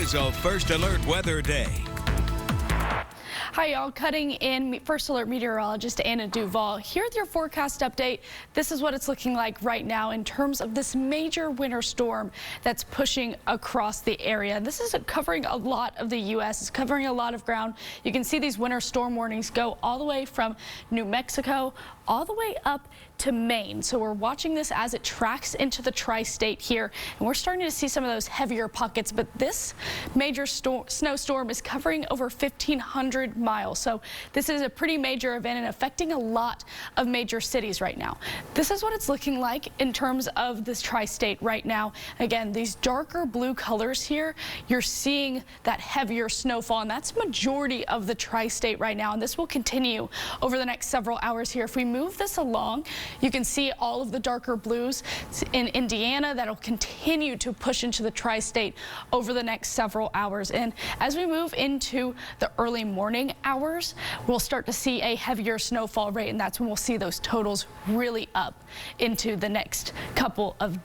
is a First Alert weather day. Hi, y'all. Cutting in First Alert meteorologist Anna DuVall here with your forecast update. This is what it's looking like right now in terms of this major winter storm that's pushing across the area. This is covering a lot of the U.S. It's covering a lot of ground. You can see these winter storm warnings go all the way from New Mexico all the way up to Maine. So we're watching this as it tracks into the tri-state here, and we're starting to see some of those heavier pockets. But this major snowstorm is covering over 1,500 miles. So this is a pretty major event and affecting a lot of major cities right now. This is what it's looking like in terms of this tri-state right now. Again, these darker blue colors here, you're seeing that heavier snowfall, and that's majority of the tri-state right now. And this will continue over the next several hours here. If we move this along, you can see all of the darker blues in Indiana that'll continue to push into the tri-state over the next several hours. And as we move into the early morning hours, we'll start to see a heavier snowfall rate, and that's when we'll see those totals really up into the next couple of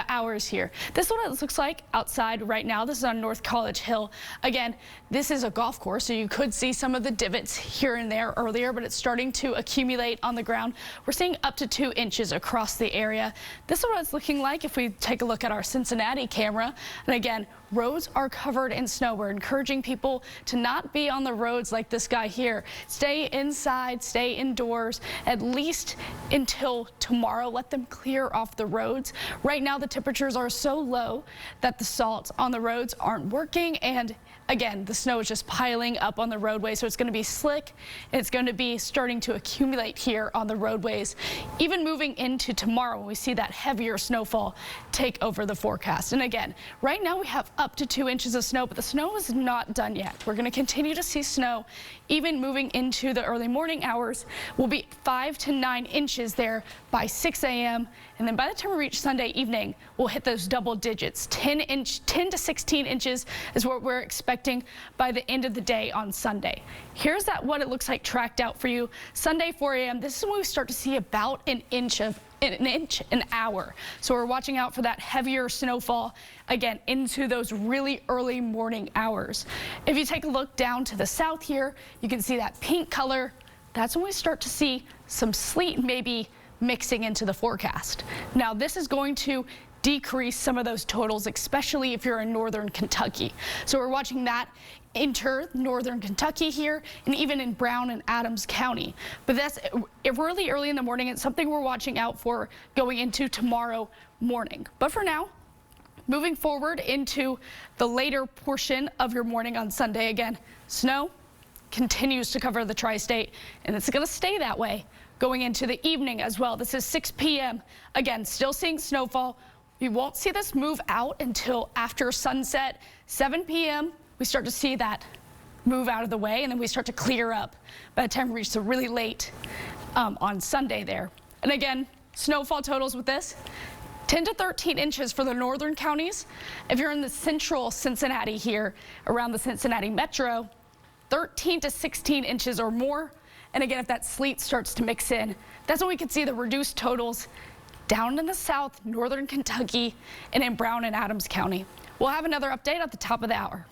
hours here. This is what it looks like outside right now. This is on North College Hill. Again, this is a golf course, so you could see some of the divots here and there earlier, but it's starting to accumulate on the ground. We're seeing up to 2 inches across the area. This is what it's looking like if we take a look at our Cincinnati camera. And again, roads are covered in snow. We're encouraging people to not be on the roads like this guy here. Stay inside, stay indoors, at least until tomorrow. Let them clear off the roads. Right now, the temperatures are so low that the salt on the roads aren't working, and again, the snow is just piling up on the roadway, so it's going to be slick, and it's going to be starting to accumulate here on the roadways. Even moving into tomorrow, when we see that heavier snowfall take over the forecast. And again, right now we have up to 2 inches of snow, but the snow is not done yet. We're going to continue to see snow. Even moving into the early morning hours, will be 5 to 9 inches there by 6 a.m. And then by the time we reach Sunday evening, we'll hit those double digits. 10 to 16 inches is what we're expecting by the end of the day on Sunday. Here's what it looks like tracked out for you. Sunday 4 a.m. This is when we start to see about an inch an hour. So we're watching out for that heavier snowfall again into those really early morning hours. If you take a look down to the south here, you can see that pink color. That's when we start to see some sleet maybe mixing into the forecast. Now this is going to decrease some of those totals, especially if you're in northern Kentucky. So we're watching that enter northern Kentucky here, and even in Brown and Adams County. But that's really early in the morning. It's something we're watching out for going into tomorrow morning. But for now, moving forward into the later portion of your morning on Sunday, again, snow continues to cover the tri-state, and it's going to stay that way going into the evening as well. This is 6 p.m. Again, still seeing snowfall. We won't see this move out until after sunset. 7 p.m. we start to see that move out of the way, and then we start to clear up by the time we reach the really late on Sunday there. And again, snowfall totals with this, 10 to 13 inches for the northern counties. If you're in the central Cincinnati here, around the Cincinnati metro, 13 to 16 inches or more. And again, if that sleet starts to mix in, that's when we can see the reduced totals down in the south, northern Kentucky, and in Brown and Adams County. We'll have another update at the top of the hour.